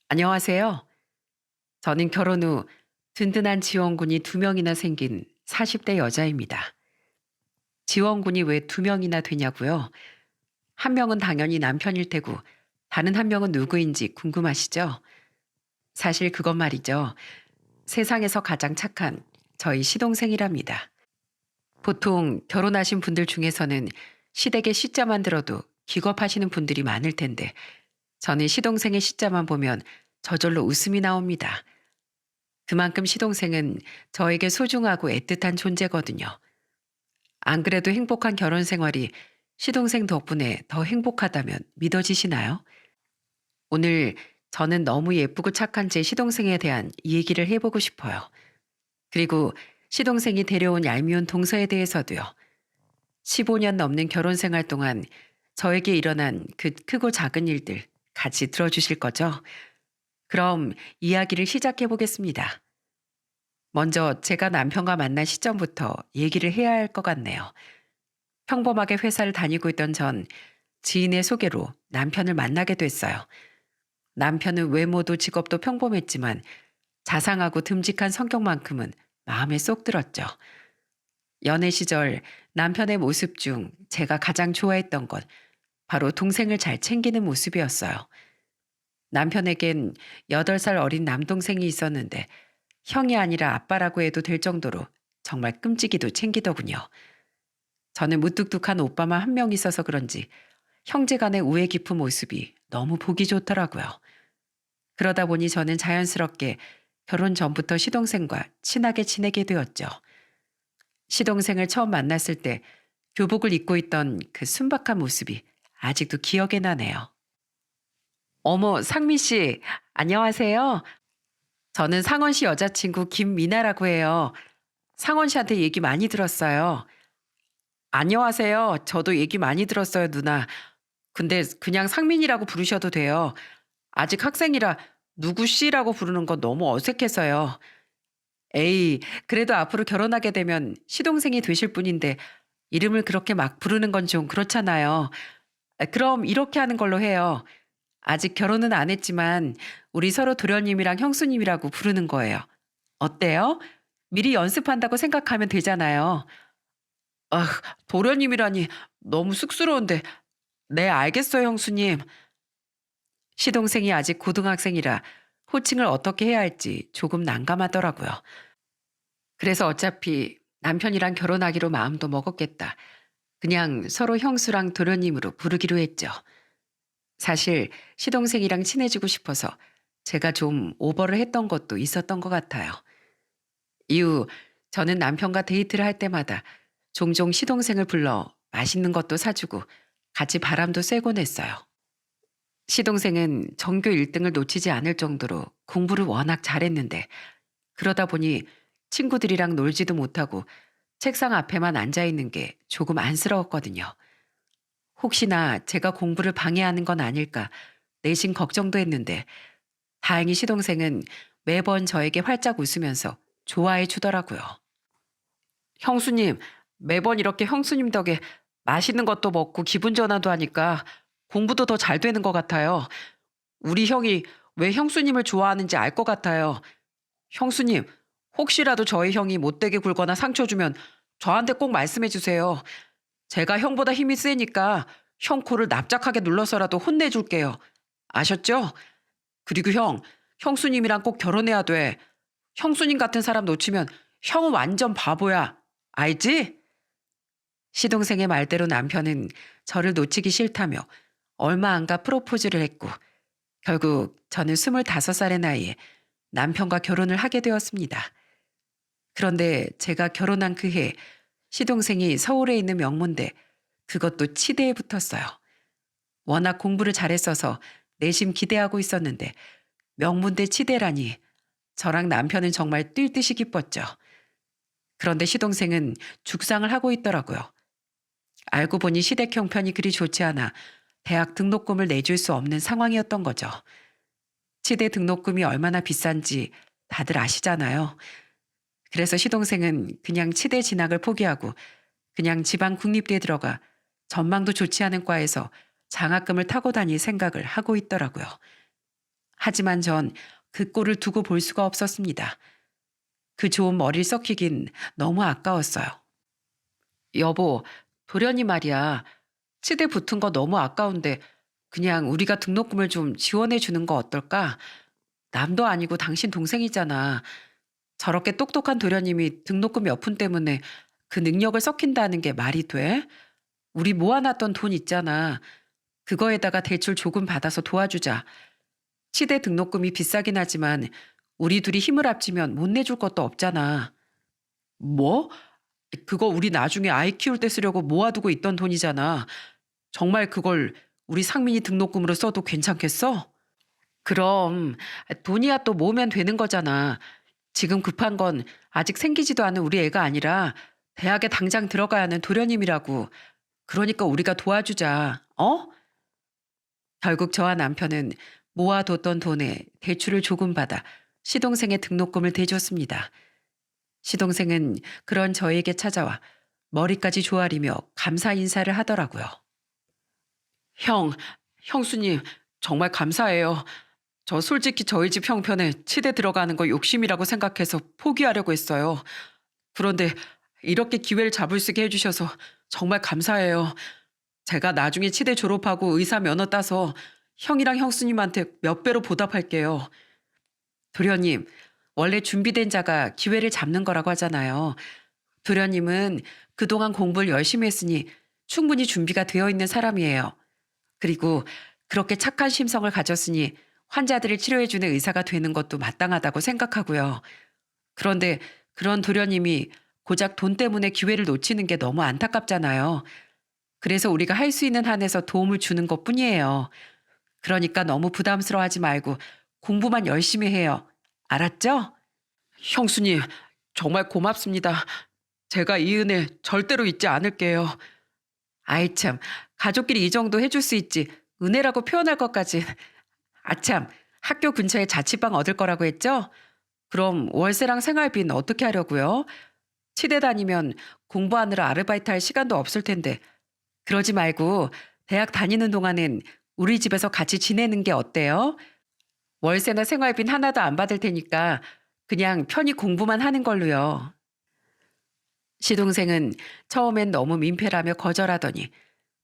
안녕하세요. 저는 결혼 후 든든한 지원군이 두 명이나 생긴 40대 여자입니다. 지원군이 왜 두 명이나 되냐고요? 한 명은 당연히 남편일 테고 다른 한 명은 누구인지 궁금하시죠? 사실 그것 말이죠. 세상에서 가장 착한 저희 시동생이랍니다. 보통 결혼하신 분들 중에서는 시댁의 시자만 들어도 기겁하시는 분들이 많을 텐데 저는 시동생의 시자만 보면 저절로 웃음이 나옵니다. 그만큼 시동생은 저에게 소중하고 애틋한 존재거든요. 안 그래도 행복한 결혼 생활이 시동생 덕분에 더 행복하다면 믿어지시나요? 오늘 저는 너무 예쁘고 착한 제 시동생에 대한 이 얘기를 해보고 싶어요. 그리고 시동생이 데려온 얄미운 동서에 대해서도요. 15년 넘는 결혼 생활 동안 저에게 일어난 그 크고 작은 일들 같이 들어주실 거죠? 그럼 이야기를 시작해 보겠습니다. 먼저 제가 남편과 만난 시점부터 얘기를 해야 할 것 같네요. 평범하게 회사를 다니고 있던 전 지인의 소개로 남편을 만나게 됐어요. 남편은 외모도 직업도 평범했지만 자상하고 듬직한 성격만큼은 마음에 쏙 들었죠. 연애 시절 남편의 모습 중 제가 가장 좋아했던 건 바로 동생을 잘 챙기는 모습이었어요. 남편에겐 8살 어린 남동생이 있었는데 형이 아니라 아빠라고 해도 될 정도로 정말 끔찍이도 챙기더군요. 저는 무뚝뚝한 오빠만 한 명 있어서 그런지 형제 간의 우애 깊은 모습이 너무 보기 좋더라고요. 그러다 보니 저는 자연스럽게 결혼 전부터 시동생과 친하게 지내게 되었죠. 시동생을 처음 만났을 때 교복을 입고 있던 그 순박한 모습이 아직도 기억에 나네요. 어머, 상미 씨, 안녕하세요. 저는 상원 씨 여자친구 김미나라고 해요. 상원 씨한테 얘기 많이 들었어요. 안녕하세요. 저도 얘기 많이 들었어요, 누나. 근데 그냥 상민이라고 부르셔도 돼요. 아직 학생이라 누구 씨라고 부르는 건 너무 어색해서요. 에이, 그래도 앞으로 결혼하게 되면 시동생이 되실 분인데 이름을 그렇게 막 부르는 건 좀 그렇잖아요. 그럼 이렇게 하는 걸로 해요. 아직 결혼은 안 했지만 우리 서로 도련님이랑 형수님이라고 부르는 거예요. 어때요? 미리 연습한다고 생각하면 되잖아요. 아, 도련님이라니 너무 쑥스러운데. 네, 알겠어요, 형수님. 시동생이 아직 고등학생이라 호칭을 어떻게 해야 할지 조금 난감하더라고요. 그래서 어차피 남편이랑 결혼하기로 마음도 먹었겠다. 그냥 서로 형수랑 도련님으로 부르기로 했죠. 사실 시동생이랑 친해지고 싶어서 제가 좀 오버를 했던 것도 있었던 것 같아요. 이후 저는 남편과 데이트를 할 때마다 종종 시동생을 불러 맛있는 것도 사주고 같이 바람도 쐬곤 했어요. 시동생은 전교 1등을 놓치지 않을 정도로 공부를 워낙 잘했는데 그러다 보니 친구들이랑 놀지도 못하고 책상 앞에만 앉아 있는 게 조금 안쓰러웠거든요. 혹시나 제가 공부를 방해하는 건 아닐까 내심 걱정도 했는데 다행히 시동생은 매번 저에게 활짝 웃으면서 좋아해 주더라고요. 형수님, 매번 이렇게 형수님 덕에 맛있는 것도 먹고 기분 전환도 하니까 공부도 더 잘 되는 것 같아요. 우리 형이 왜 형수님을 좋아하는지 알 것 같아요. 형수님, 혹시라도 저희 형이 못되게 굴거나 상처 주면 저한테 꼭 말씀해 주세요. 제가 형보다 힘이 세니까 형 코를 납작하게 눌러서라도 혼내줄게요. 아셨죠? 그리고 형, 형수님이랑 꼭 결혼해야 돼. 형수님 같은 사람 놓치면 형은 완전 바보야. 알지? 시동생의 말대로 남편은 저를 놓치기 싫다며 얼마 안가 프로포즈를 했고 결국 저는 25살의 나이에 남편과 결혼을 하게 되었습니다. 그런데 제가 결혼한 그 해 시동생이 서울에 있는 명문대 그것도 치대에 붙었어요. 워낙 공부를 잘했어서 내심 기대하고 있었는데 명문대 치대라니 저랑 남편은 정말 뛸 듯이 기뻤죠. 그런데 시동생은 죽상을 하고 있더라고요. 알고 보니 시댁 형편이 그리 좋지 않아 대학 등록금을 내줄 수 없는 상황이었던 거죠. 치대 등록금이 얼마나 비싼지 다들 아시잖아요. 그래서 시동생은 그냥 치대 진학을 포기하고 그냥 지방 국립대에 들어가 전망도 좋지 않은 과에서 장학금을 타고 다닐 생각을 하고 있더라고요. 하지만 전 그 꼴을 두고 볼 수가 없었습니다. 그 좋은 머리를 썩히긴 너무 아까웠어요. 여보, 도련이 말이야. 치대 붙은 거 너무 아까운데 그냥 우리가 등록금을 좀 지원해 주는 거 어떨까? 남도 아니고 당신 동생이잖아. 저렇게 똑똑한 도련님이 등록금 몇 푼 때문에 그 능력을 썩힌다는 게 말이 돼? 우리 모아놨던 돈 있잖아. 그거에다가 대출 조금 받아서 도와주자. 치대 등록금이 비싸긴 하지만 우리 둘이 힘을 합치면 못 내줄 것도 없잖아. 뭐? 그거 우리 나중에 아이 키울 때 쓰려고 모아두고 있던 돈이잖아. 정말 그걸 우리 상민이 등록금으로 써도 괜찮겠어? 그럼 돈이야 또 모으면 되는 거잖아. 지금 급한 건 아직 생기지도 않은 우리 애가 아니라 대학에 당장 들어가야 하는 도련님이라고. 그러니까 우리가 도와주자. 어? 결국 저와 남편은 모아뒀던 돈에 대출을 조금 받아 시동생의 등록금을 대줬습니다. 시동생은 그런 저에게 찾아와 머리까지 조아리며 감사 인사를 하더라고요. 형, 형수님, 정말 감사해요. 저 솔직히 저희 집 형편에 치대 들어가는 거 욕심이라고 생각해서 포기하려고 했어요. 그런데 이렇게 기회를 잡을 수 있게 해주셔서 정말 감사해요. 제가 나중에 치대 졸업하고 의사 면허 따서 형이랑 형수님한테 몇 배로 보답할게요. 도련님, 원래 준비된 자가 기회를 잡는 거라고 하잖아요. 도련님은 그동안 공부를 열심히 했으니 충분히 준비가 되어 있는 사람이에요. 그리고 그렇게 착한 심성을 가졌으니 환자들을 치료해주는 의사가 되는 것도 마땅하다고 생각하고요. 그런데 그런 도련님이 고작 돈 때문에 기회를 놓치는 게 너무 안타깝잖아요. 그래서 우리가 할 수 있는 한에서 도움을 주는 것뿐이에요. 그러니까 너무 부담스러워하지 말고 공부만 열심히 해요. 알았죠? 형수님, 정말 고맙습니다. 제가 이 은혜 절대로 잊지 않을게요. 아이 참, 가족끼리 이 정도 해줄 수 있지 은혜라고 표현할 것까지. 아참, 학교 근처에 자취방 얻을 거라고 했죠? 그럼 월세랑 생활비는 어떻게 하려고요? 치대 다니면 공부하느라 아르바이트 할 시간도 없을 텐데. 그러지 말고 대학 다니는 동안엔 우리 집에서 같이 지내는 게 어때요? 월세나 생활비는 하나도 안 받을 테니까 그냥 편히 공부만 하는 걸로요. 시동생은 처음엔 너무 민폐라며 거절하더니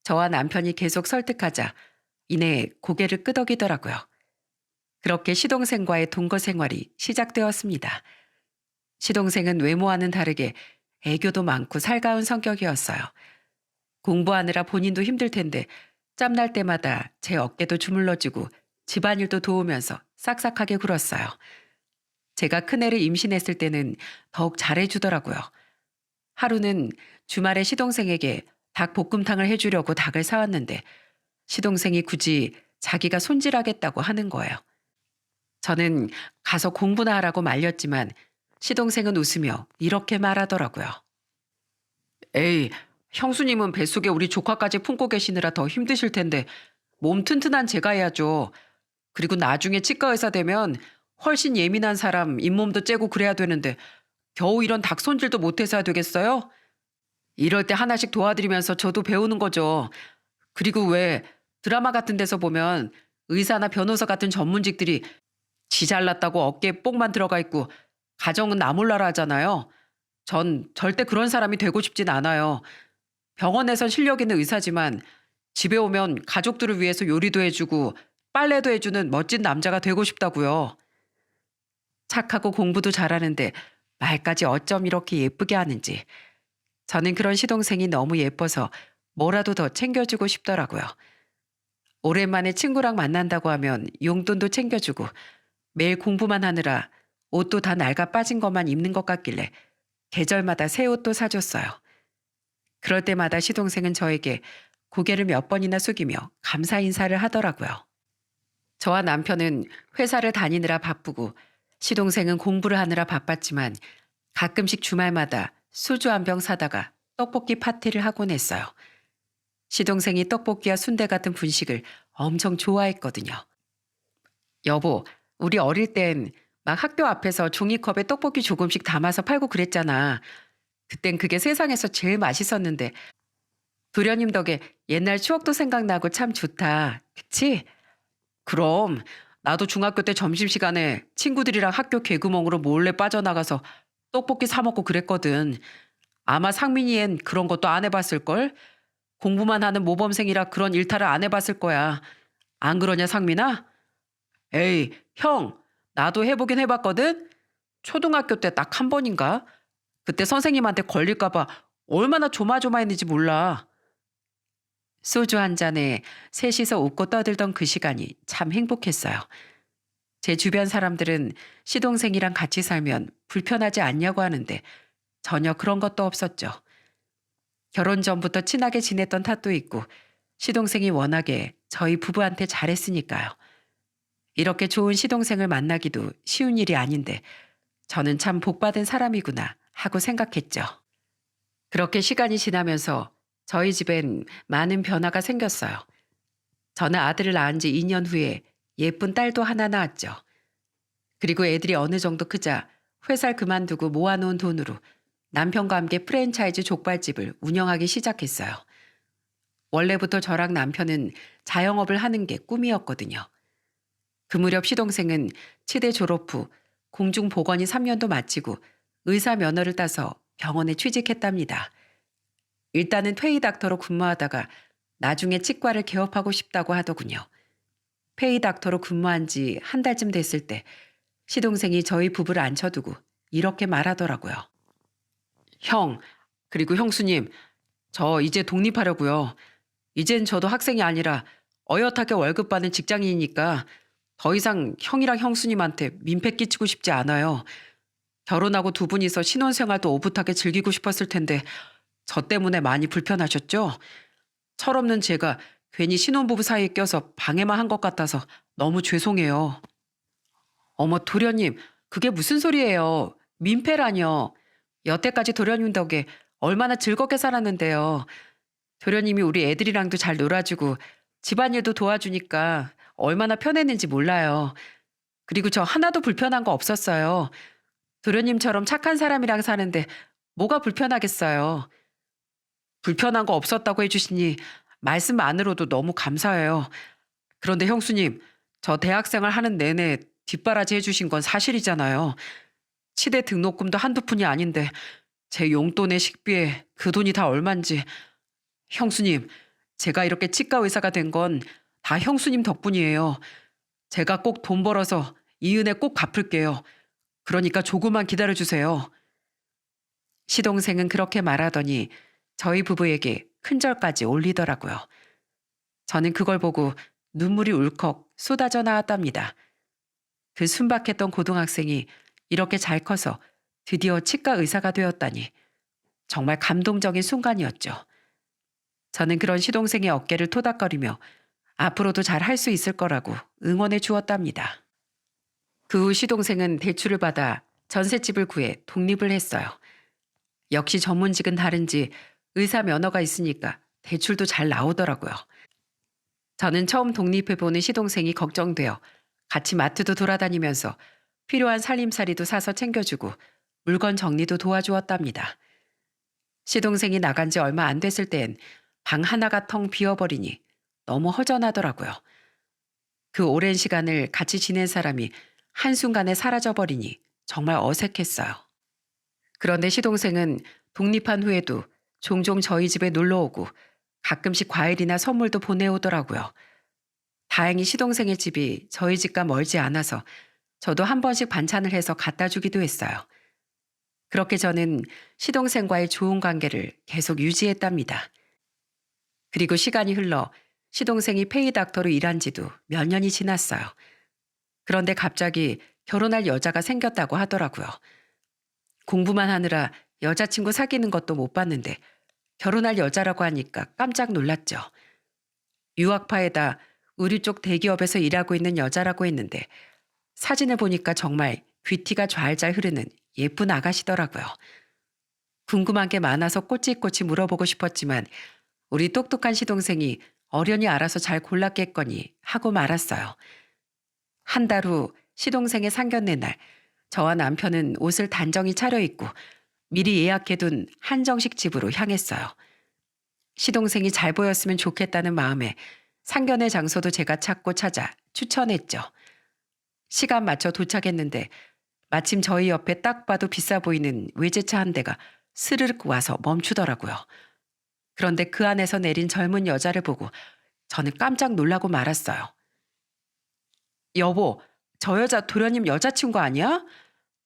저와 남편이 계속 설득하자 이내 고개를 끄덕이더라고요. 그렇게 시동생과의 동거 생활이 시작되었습니다. 시동생은 외모와는 다르게 애교도 많고 살가운 성격이었어요. 공부하느라 본인도 힘들 텐데 짬날 때마다 제 어깨도 주물러주고 집안일도 도우면서 싹싹하게 굴었어요. 제가 큰애를 임신했을 때는 더욱 잘해주더라고요. 하루는 주말에 시동생에게 닭볶음탕을 해주려고 닭을 사왔는데 시동생이 굳이 자기가 손질하겠다고 하는 거예요. 저는 가서 공부나 하라고 말렸지만 시동생은 웃으며 이렇게 말하더라고요. 에이, 형수님은 뱃속에 우리 조카까지 품고 계시느라 더 힘드실 텐데 몸 튼튼한 제가 해야죠. 그리고 나중에 치과 의사 되면 훨씬 예민한 사람 잇몸도 째고 그래야 되는데 겨우 이런 닭 손질도 못해서 해야 되겠어요? 이럴 때 하나씩 도와드리면서 저도 배우는 거죠. 그리고 왜 드라마 같은 데서 보면 의사나 변호사 같은 전문직들이 지 잘났다고 어깨에 뽕만 들어가 있고 가정은 나 몰라라 하잖아요. 전 절대 그런 사람이 되고 싶진 않아요. 병원에선 실력 있는 의사지만 집에 오면 가족들을 위해서 요리도 해주고 빨래도 해주는 멋진 남자가 되고 싶다고요. 착하고 공부도 잘하는데 말까지 어쩜 이렇게 예쁘게 하는지. 저는 그런 시동생이 너무 예뻐서 뭐라도 더 챙겨주고 싶더라고요. 오랜만에 친구랑 만난다고 하면 용돈도 챙겨주고 매일 공부만 하느라 옷도 다 낡아 빠진 것만 입는 것 같길래 계절마다 새 옷도 사줬어요. 그럴 때마다 시동생은 저에게 고개를 몇 번이나 숙이며 감사 인사를 하더라고요. 저와 남편은 회사를 다니느라 바쁘고 시동생은 공부를 하느라 바빴지만 가끔씩 주말마다 소주 한 병 사다가 떡볶이 파티를 하곤 했어요. 시동생이 떡볶이와 순대 같은 분식을 엄청 좋아했거든요. 여보, 우리 어릴 땐 막 학교 앞에서 종이컵에 떡볶이 조금씩 담아서 팔고 그랬잖아. 그땐 그게 세상에서 제일 맛있었는데 도련님 덕에 옛날 추억도 생각나고 참 좋다. 그치? 그럼 나도 중학교 때 점심시간에 친구들이랑 학교 개구멍으로 몰래 빠져나가서 떡볶이 사 먹고 그랬거든. 아마 상민이 엔 그런 것도 안 해봤을걸? 공부만 하는 모범생이라 그런 일탈을 안 해봤을 거야. 안 그러냐, 상민아? 에이, 형, 나도 해보긴 해봤거든? 초등학교 때 딱 한 번인가? 그때 선생님한테 걸릴까봐 얼마나 조마조마했는지 몰라. 소주 한 잔에 셋이서 웃고 떠들던 그 시간이 참 행복했어요. 제 주변 사람들은 시동생이랑 같이 살면 불편하지 않냐고 하는데 전혀 그런 것도 없었죠. 결혼 전부터 친하게 지냈던 탓도 있고 시동생이 워낙에 저희 부부한테 잘했으니까요. 이렇게 좋은 시동생을 만나기도 쉬운 일이 아닌데 저는 참 복받은 사람이구나 하고 생각했죠. 그렇게 시간이 지나면서 저희 집엔 많은 변화가 생겼어요. 저는 아들을 낳은 지 2년 후에 예쁜 딸도 하나 낳았죠. 그리고 애들이 어느 정도 크자 회사를 그만두고 모아놓은 돈으로 남편과 함께 프랜차이즈 족발집을 운영하기 시작했어요. 원래부터 저랑 남편은 자영업을 하는 게 꿈이었거든요. 그 무렵 시동생은 치대 졸업 후 공중보건의 3년도 마치고 의사 면허를 따서 병원에 취직했답니다. 일단은 페이 닥터로 근무하다가 나중에 치과를 개업하고 싶다고 하더군요. 페이 닥터로 근무한 지 한 달쯤 됐을 때 시동생이 저희 부부를 앉혀두고 이렇게 말하더라고요. 형, 그리고 형수님, 저 이제 독립하려고요. 이젠 저도 학생이 아니라 어엿하게 월급 받는 직장인이니까 더 이상 형이랑 형수님한테 민폐 끼치고 싶지 않아요. 결혼하고 두 분이서 신혼생활도 오붓하게 즐기고 싶었을 텐데 저 때문에 많이 불편하셨죠? 철없는 제가 괜히 신혼부부 사이에 껴서 방해만 한 것 같아서 너무 죄송해요. 어머, 도련님, 그게 무슨 소리예요? 민폐라뇨. 여태까지 도련님 덕에 얼마나 즐겁게 살았는데요. 도련님이 우리 애들이랑도 잘 놀아주고 집안일도 도와주니까 얼마나 편했는지 몰라요. 그리고 저 하나도 불편한 거 없었어요. 도련님처럼 착한 사람이랑 사는데 뭐가 불편하겠어요. 불편한 거 없었다고 해주시니 말씀만으로도 너무 감사해요. 그런데 형수님, 저 대학생활 하는 내내 뒷바라지 해주신 건 사실이잖아요. 치대 등록금도 한두 푼이 아닌데 제 용돈에 식비에 그 돈이 다 얼만지. 형수님, 제가 이렇게 치과 의사가 된 건 다 형수님 덕분이에요. 제가 꼭 돈 벌어서 이 은혜 꼭 갚을게요. 그러니까 조금만 기다려주세요. 시동생은 그렇게 말하더니 저희 부부에게 큰절까지 올리더라고요. 저는 그걸 보고 눈물이 울컥 쏟아져 나왔답니다. 그 순박했던 고등학생이 이렇게 잘 커서 드디어 치과 의사가 되었다니 정말 감동적인 순간이었죠. 저는 그런 시동생의 어깨를 토닥거리며 앞으로도 잘 할 수 있을 거라고 응원해 주었답니다. 그 후 시동생은 대출을 받아 전셋집을 구해 독립을 했어요. 역시 전문직은 다른지 의사 면허가 있으니까 대출도 잘 나오더라고요. 저는 처음 독립해보는 시동생이 걱정되어 같이 마트도 돌아다니면서 필요한 살림살이도 사서 챙겨주고 물건 정리도 도와주었답니다. 시동생이 나간 지 얼마 안 됐을 땐 방 하나가 텅 비어버리니 너무 허전하더라고요. 그 오랜 시간을 같이 지낸 사람이 한순간에 사라져버리니 정말 어색했어요. 그런데 시동생은 독립한 후에도 종종 저희 집에 놀러오고 가끔씩 과일이나 선물도 보내오더라고요. 다행히 시동생의 집이 저희 집과 멀지 않아서 저도 한 번씩 반찬을 해서 갖다 주기도 했어요. 그렇게 저는 시동생과의 좋은 관계를 계속 유지했답니다. 그리고 시간이 흘러 시동생이 페이닥터로 일한 지도 몇 년이 지났어요. 그런데 갑자기 결혼할 여자가 생겼다고 하더라고요. 공부만 하느라 여자친구 사귀는 것도 못 봤는데 결혼할 여자라고 하니까 깜짝 놀랐죠. 유학파에다 우리 쪽 대기업에서 일하고 있는 여자라고 했는데 사진을 보니까 정말 귀티가 좌알잘 흐르는 예쁜 아가씨더라고요. 궁금한 게 많아서 꼬치꼬치 물어보고 싶었지만 우리 똑똑한 시동생이 어련히 알아서 잘 골랐겠거니 하고 말았어요. 한 달 후 시동생의 상견례 날 저와 남편은 옷을 단정히 차려입고 미리 예약해둔 한정식 집으로 향했어요. 시동생이 잘 보였으면 좋겠다는 마음에 상견례 장소도 제가 찾고 찾아 추천했죠. 시간 맞춰 도착했는데 마침 저희 옆에 딱 봐도 비싸 보이는 외제차 한 대가 스르륵 와서 멈추더라고요. 그런데 그 안에서 내린 젊은 여자를 보고 저는 깜짝 놀라고 말았어요. 여보, 저 여자 도련님 여자친구 아니야?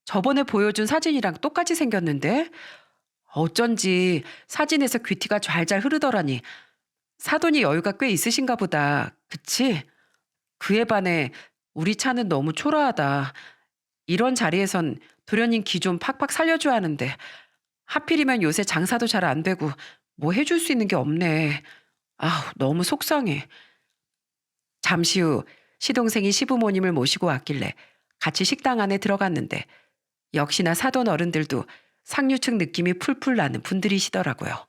저번에 보여준 사진이랑 똑같이 생겼는데? 어쩐지 사진에서 귀티가 잘잘 흐르더라니. 사돈이 여유가 꽤 있으신가 보다. 그치? 그에 반해 우리 차는 너무 초라하다. 이런 자리에선 도련님 기 좀 팍팍 살려줘야 하는데 하필이면 요새 장사도 잘 안 되고 뭐 해줄 수 있는 게 없네. 아우, 너무 속상해. 잠시 후 시동생이 시부모님을 모시고 왔길래 같이 식당 안에 들어갔는데 역시나 사돈 어른들도 상류층 느낌이 풀풀 나는 분들이시더라고요.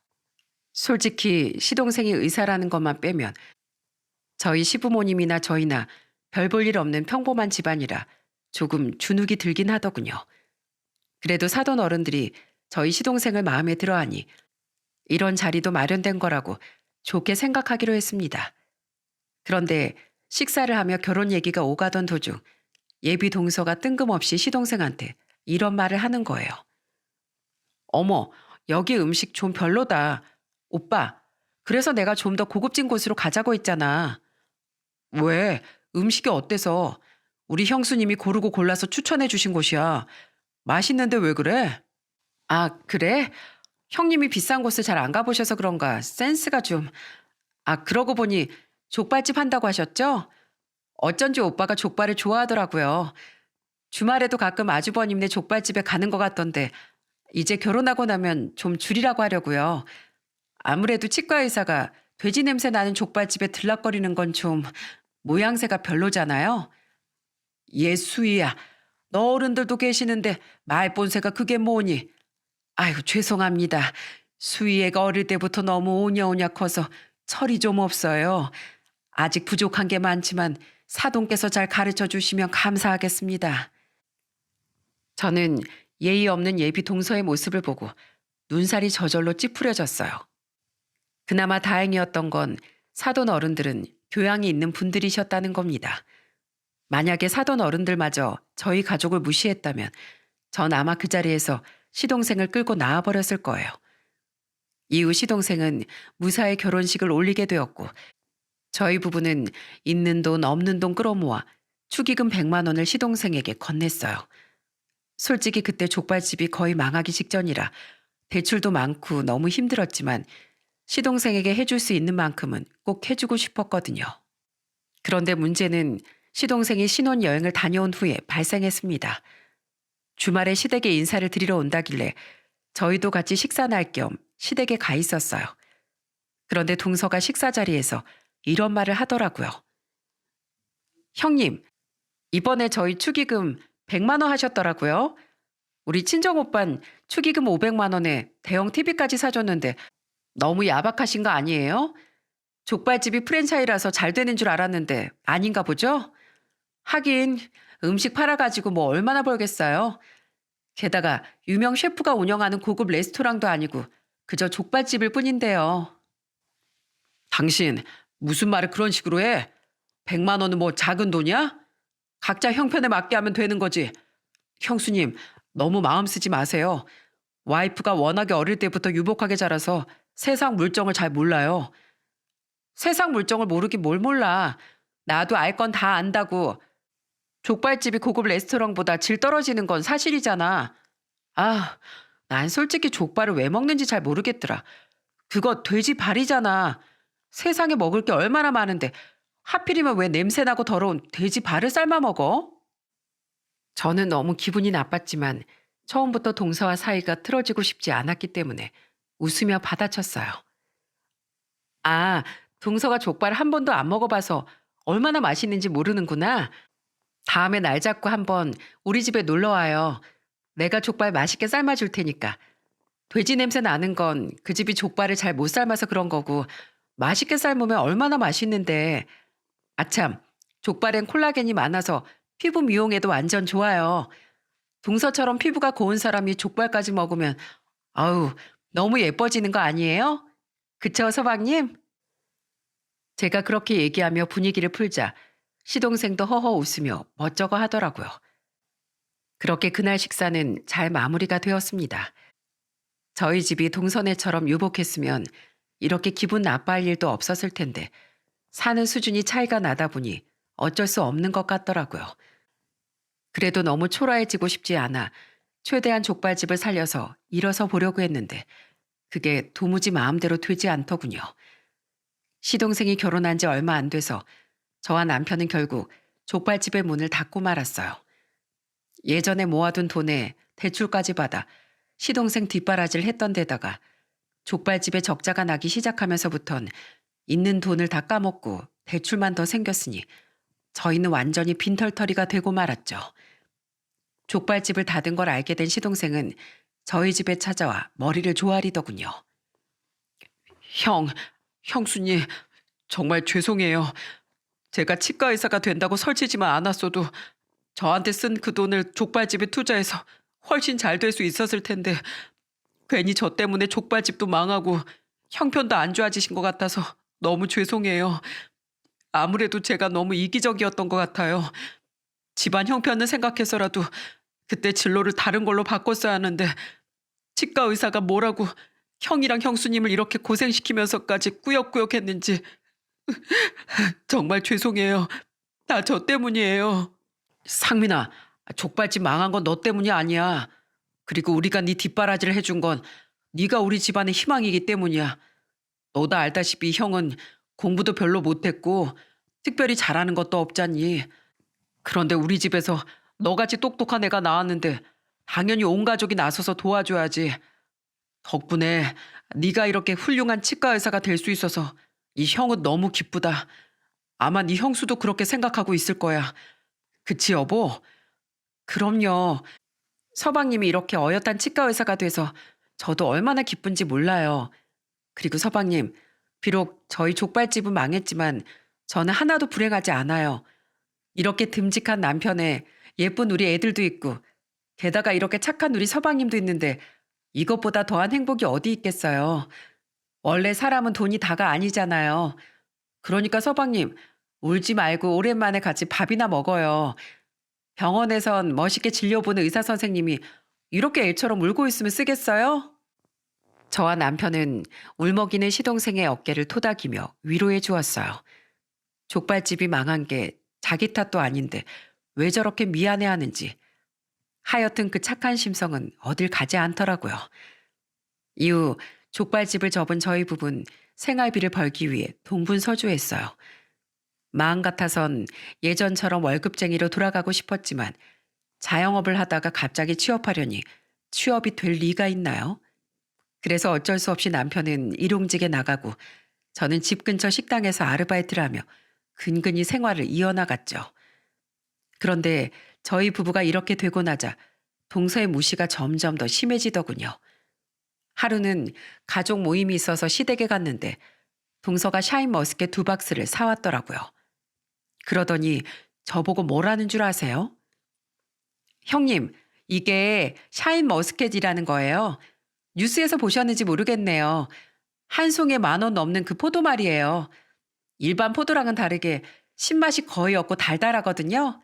솔직히 시동생이 의사라는 것만 빼면 저희 시부모님이나 저희나 별 볼 일 없는 평범한 집안이라 조금 주눅이 들긴 하더군요. 그래도 사돈 어른들이 저희 시동생을 마음에 들어하니 이런 자리도 마련된 거라고 좋게 생각하기로 했습니다. 그런데 식사를 하며 결혼 얘기가 오가던 도중 예비 동서가 뜬금없이 시동생한테 이런 말을 하는 거예요. 어머, 여기 음식 좀 별로다. 오빠, 그래서 내가 좀 더 고급진 곳으로 가자고 했잖아. 왜? 음식이 어때서? 우리 형수님이 고르고 골라서 추천해 주신 곳이야. 맛있는데 왜 그래? 아, 그래? 형님이 비싼 곳을 잘 안 가보셔서 그런가 센스가 좀. 아, 그러고 보니 족발집 한다고 하셨죠? 어쩐지 오빠가 족발을 좋아하더라고요. 주말에도 가끔 아주버님네 족발집에 가는 것 같던데 이제 결혼하고 나면 좀 줄이라고 하려고요. 아무래도 치과 의사가 돼지 냄새 나는 족발집에 들락거리는 건 좀 모양새가 별로잖아요. 예수이야. 너 어른들도 계시는데 말본새가 그게 뭐니? 아이고 죄송합니다. 수희애가 어릴 때부터 너무 오냐오냐 커서 철이 좀 없어요. 아직 부족한 게 많지만 사돈께서 잘 가르쳐 주시면 감사하겠습니다. 저는 예의 없는 예비 동서의 모습을 보고 눈살이 저절로 찌푸려졌어요. 그나마 다행이었던 건 사돈 어른들은 교양이 있는 분들이셨다는 겁니다. 만약에 사돈 어른들마저 저희 가족을 무시했다면 전 아마 그 자리에서 시동생을 끌고 나와버렸을 거예요. 이후 시동생은 무사히 결혼식을 올리게 되었고 저희 부부는 있는 돈 없는 돈 끌어모아 축의금 100만 원을 시동생에게 건넸어요. 솔직히 그때 족발집이 거의 망하기 직전이라 대출도 많고 너무 힘들었지만 시동생에게 해줄 수 있는 만큼은 꼭 해주고 싶었거든요. 그런데 문제는 시동생이 신혼여행을 다녀온 후에 발생했습니다. 주말에 시댁에 인사를 드리러 온다길래 저희도 같이 식사 날 겸 시댁에 가 있었어요. 그런데 동서가 식사 자리에서 이런 말을 하더라고요. 형님, 이번에 저희 축의금 100만 원 하셨더라고요. 우리 친정오빤 축의금 500만 원에 대형 TV까지 사줬는데 너무 야박하신 거 아니에요? 족발집이 프랜차이라서 잘 되는 줄 알았는데 아닌가 보죠? 하긴 음식 팔아가지고 뭐 얼마나 벌겠어요? 게다가 유명 셰프가 운영하는 고급 레스토랑도 아니고 그저 족발집일 뿐인데요. 당신 무슨 말을 그런 식으로 해? 100만 원은 뭐 작은 돈이야? 각자 형편에 맞게 하면 되는 거지. 형수님, 너무 마음 쓰지 마세요. 와이프가 워낙에 어릴 때부터 유복하게 자라서 세상 물정을 잘 몰라요. 세상 물정을 모르긴 뭘 몰라. 나도 알 건 다 안다고. 족발집이 고급 레스토랑보다 질 떨어지는 건 사실이잖아. 아, 난 솔직히 족발을 왜 먹는지 잘 모르겠더라. 그거 돼지 발이잖아. 세상에 먹을 게 얼마나 많은데 하필이면 왜 냄새나고 더러운 돼지 발을 삶아 먹어? 저는 너무 기분이 나빴지만 처음부터 동서와 사이가 틀어지고 싶지 않았기 때문에 웃으며 받아쳤어요. 아, 동서가 족발 한 번도 안 먹어봐서 얼마나 맛있는지 모르는구나. 다음에 날 잡고 한번 우리 집에 놀러 와요. 내가 족발 맛있게 삶아줄 테니까. 돼지 냄새 나는 건 그 집이 족발을 잘 못 삶아서 그런 거고 맛있게 삶으면 얼마나 맛있는데. 아참, 족발엔 콜라겐이 많아서 피부 미용에도 완전 좋아요. 동서처럼 피부가 고운 사람이 족발까지 먹으면 아우 너무 예뻐지는 거 아니에요? 그쵸 서방님? 제가 그렇게 얘기하며 분위기를 풀자 시동생도 허허 웃으며 멋쩍어 하더라고요. 그렇게 그날 식사는 잘 마무리가 되었습니다. 저희 집이 동선회처럼 유복했으면 이렇게 기분 나빠할 일도 없었을 텐데 사는 수준이 차이가 나다 보니 어쩔 수 없는 것 같더라고요. 그래도 너무 초라해지고 싶지 않아 최대한 족발집을 살려서 일어서 보려고 했는데 그게 도무지 마음대로 되지 않더군요. 시동생이 결혼한 지 얼마 안 돼서 저와 남편은 결국 족발집의 문을 닫고 말았어요. 예전에 모아둔 돈에 대출까지 받아 시동생 뒷바라지를 했던 데다가 족발집에 적자가 나기 시작하면서부턴 있는 돈을 다 까먹고 대출만 더 생겼으니 저희는 완전히 빈털터리가 되고 말았죠. 족발집을 닫은 걸 알게 된 시동생은 저희 집에 찾아와 머리를 조아리더군요. 형, 형수님, 정말 죄송해요. 제가 치과 의사가 된다고 설치지만 않았어도 저한테 쓴 그 돈을 족발집에 투자해서 훨씬 잘 될 수 있었을 텐데 괜히 저 때문에 족발집도 망하고 형편도 안 좋아지신 것 같아서 너무 죄송해요. 아무래도 제가 너무 이기적이었던 것 같아요. 집안 형편을 생각해서라도 그때 진로를 다른 걸로 바꿨어야 하는데 치과 의사가 뭐라고 형이랑 형수님을 이렇게 고생시키면서까지 꾸역꾸역 했는지 정말 죄송해요. 다 저 때문이에요. 상민아, 족발집 망한 건 너 때문이 아니야. 그리고 우리가 네 뒷바라지를 해준 건 네가 우리 집안의 희망이기 때문이야. 너도 알다시피 형은 공부도 별로 못했고 특별히 잘하는 것도 없잖니. 그런데 우리 집에서 너같이 똑똑한 애가 나왔는데 당연히 온 가족이 나서서 도와줘야지. 덕분에 네가 이렇게 훌륭한 치과 의사가 될 수 있어서 이 형은 너무 기쁘다. 아마 네 형수도 그렇게 생각하고 있을 거야. 그치 여보? 그럼요. 서방님이 이렇게 어엿한 치과 의사가 돼서 저도 얼마나 기쁜지 몰라요. 그리고 서방님, 비록 저희 족발집은 망했지만 저는 하나도 불행하지 않아요. 이렇게 듬직한 남편에 예쁜 우리 애들도 있고 게다가 이렇게 착한 우리 서방님도 있는데 이것보다 더한 행복이 어디 있겠어요. 원래 사람은 돈이 다가 아니잖아요. 그러니까 서방님, 울지 말고 오랜만에 같이 밥이나 먹어요. 병원에선 멋있게 진료보는 의사 선생님이 이렇게 애처럼 울고 있으면 쓰겠어요? 저와 남편은 울먹이는 시동생의 어깨를 토닥이며 위로해 주었어요. 족발집이 망한 게 자기 탓도 아닌데 왜 저렇게 미안해하는지. 하여튼 그 착한 심성은 어딜 가지 않더라고요. 이후 족발집을 접은 저희 부부는 생활비를 벌기 위해 동분서주했어요. 마음 같아선 예전처럼 월급쟁이로 돌아가고 싶었지만 자영업을 하다가 갑자기 취업하려니 취업이 될 리가 있나요? 그래서 어쩔 수 없이 남편은 일용직에 나가고 저는 집 근처 식당에서 아르바이트를 하며 근근히 생활을 이어나갔죠. 그런데 저희 부부가 이렇게 되고 나자 동서의 무시가 점점 더 심해지더군요. 하루는 가족 모임이 있어서 시댁에 갔는데 동서가 샤인머스켓 2박스를 사왔더라고요. 그러더니 저보고 뭐라는 줄 아세요? 형님, 이게 샤인머스켓이라는 거예요. 뉴스에서 보셨는지 모르겠네요. 한 송에 10,000원 넘는 그 포도 말이에요. 일반 포도랑은 다르게 신맛이 거의 없고 달달하거든요.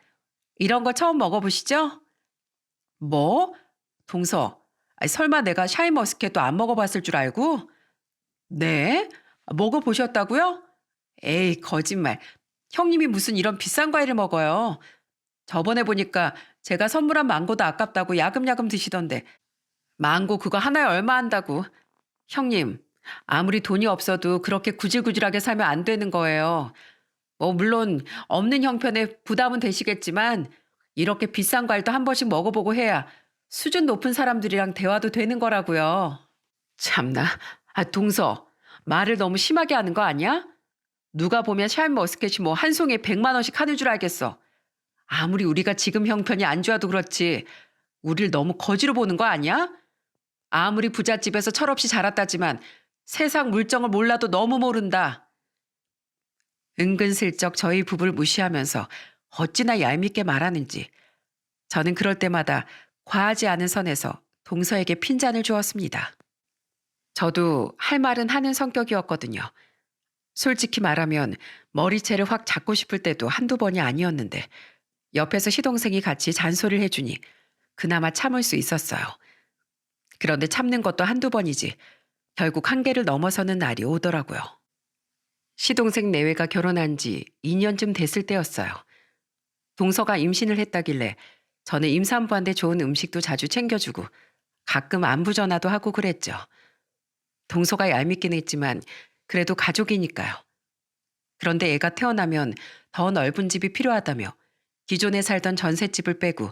이런 거 처음 먹어보시죠? 뭐? 동서, 아니, 설마 내가 샤인머스켓도 안 먹어봤을 줄 알고? 네? 먹어보셨다고요? 에이, 거짓말. 형님이 무슨 이런 비싼 과일을 먹어요. 저번에 보니까 제가 선물한 망고도 아깝다고 야금야금 드시던데 망고 그거 하나에 얼마 한다고. 형님, 아무리 돈이 없어도 그렇게 구질구질하게 살면 안 되는 거예요. 뭐 물론 없는 형편에 부담은 되시겠지만 이렇게 비싼 과일도 한 번씩 먹어보고 해야 수준 높은 사람들이랑 대화도 되는 거라고요. 참나. 동서. 말을 너무 심하게 하는 거 아니야? 누가 보면 샤인머스켓이 뭐 한 송이에 100만 원씩 하는 줄 알겠어. 아무리 우리가 지금 형편이 안 좋아도 그렇지 우릴 너무 거지로 보는 거 아니야? 아무리 부잣집에서 철없이 자랐다지만 세상 물정을 몰라도 너무 모른다. 은근슬쩍 저희 부부를 무시하면서 어찌나 얄밉게 말하는지 저는 그럴 때마다 과하지 않은 선에서 동서에게 핀잔을 주었습니다. 저도 할 말은 하는 성격이었거든요. 솔직히 말하면 머리채를 확 잡고 싶을 때도 한두 번이 아니었는데 옆에서 시동생이 같이 잔소리를 해주니 그나마 참을 수 있었어요. 그런데 참는 것도 한두 번이지 결국 한계를 넘어서는 날이 오더라고요. 시동생 내외가 결혼한 지 2년쯤 됐을 때였어요. 동서가 임신을 했다길래 저는 임산부한테 좋은 음식도 자주 챙겨주고 가끔 안부 전화도 하고 그랬죠. 동서가 얄밉긴 했지만 그래도 가족이니까요. 그런데 애가 태어나면 더 넓은 집이 필요하다며 기존에 살던 전셋집을 빼고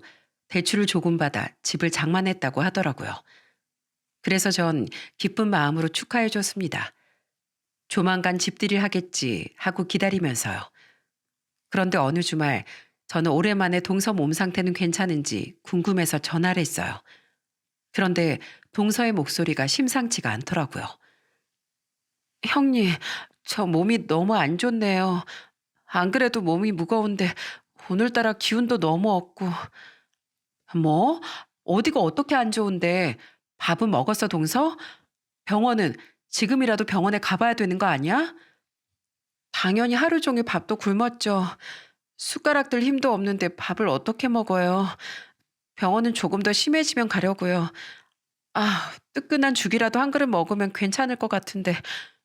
대출을 조금 받아 집을 장만했다고 하더라고요. 그래서 전 기쁜 마음으로 축하해 줬습니다. 조만간 집들이 하겠지 하고 기다리면서요. 그런데 어느 주말 저는 오랜만에 동서 몸 상태는 괜찮은지 궁금해서 전화를 했어요. 그런데 동서의 목소리가 심상치가 않더라고요. 형님, 저 몸이 너무 안 좋네요. 안 그래도 몸이 무거운데 오늘따라 기운도 너무 없고. 뭐? 어디가 어떻게 안 좋은데? 밥은 먹었어, 동서? 병원은 지금이라도 병원에 가봐야 되는 거 아니야? 당연히 하루 종일 밥도 굶었죠. 숟가락들 힘도 없는데 밥을 어떻게 먹어요? 병원은 조금 더 심해지면 가려고요. 아, 뜨끈한 죽이라도 한 그릇 먹으면 괜찮을 것 같은데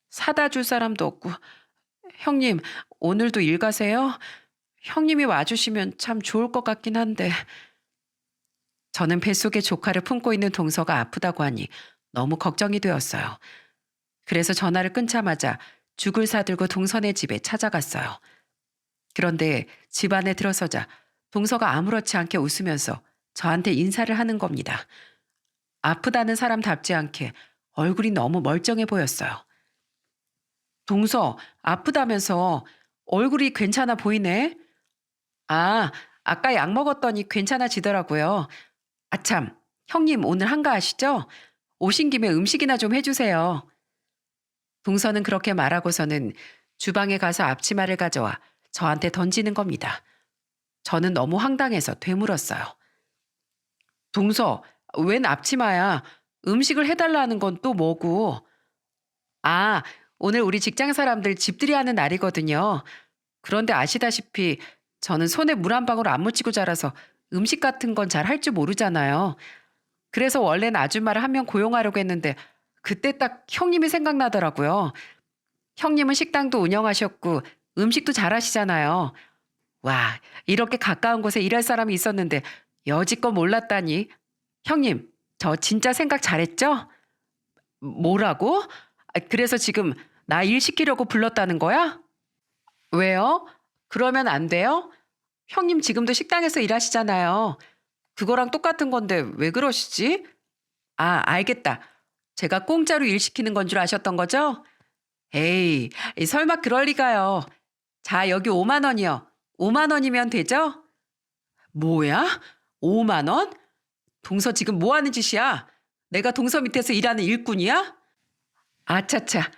사다 줄 사람도 없고. 형님, 오늘도 일 가세요? 형님이 와주시면 참 좋을 것 같긴 한데. 저는 뱃속에 조카를 품고 있는 동서가 아프다고 하니 너무 걱정이 되었어요. 그래서 전화를 끊자마자 죽을 사들고 동서네 집에 찾아갔어요. 그런데 집 안에 들어서자 동서가 아무렇지 않게 웃으면서 저한테 인사를 하는 겁니다. 아프다는 사람답지 않게 얼굴이 너무 멀쩡해 보였어요. 동서, 아프다면서 얼굴이 괜찮아 보이네? 아, 아까 약 먹었더니 괜찮아지더라고요. 아참, 형님 오늘 한가하시죠? 오신 김에 음식이나 좀 해주세요. 동서는 그렇게 말하고서는 주방에 가서 앞치마를 가져와 저한테 던지는 겁니다. 저는 너무 황당해서 되물었어요. 동서, 웬 앞치마야? 음식을 해달라는 건 또 뭐고? 아, 오늘 우리 직장 사람들 집들이 하는 날이거든요. 그런데 아시다시피 저는 손에 물 한 방울 안 묻히고 자라서 음식 같은 건 잘 할 줄 모르잖아요. 그래서 원래는 아줌마를 한 명 고용하려고 했는데 그때 딱 형님이 생각나더라고요. 형님은 식당도 운영하셨고 음식도 잘하시잖아요. 와, 이렇게 가까운 곳에 일할 사람이 있었는데 여지껏 몰랐다니. 형님, 저 진짜 생각 잘했죠? 뭐라고? 그래서 지금 나 일 시키려고 불렀다는 거야? 왜요? 그러면 안 돼요? 형님 지금도 식당에서 일하시잖아요. 그거랑 똑같은 건데 왜 그러시지? 아, 알겠다. 제가 공짜로 일 시키는 건 줄 아셨던 거죠? 에이, 설마 그럴 리가요. 자, 여기 5만 원이요. 5만 원이면 되죠? 뭐야? 5만 원? 동서 지금 뭐 하는 짓이야? 내가 동서 밑에서 일하는 일꾼이야? 아차차.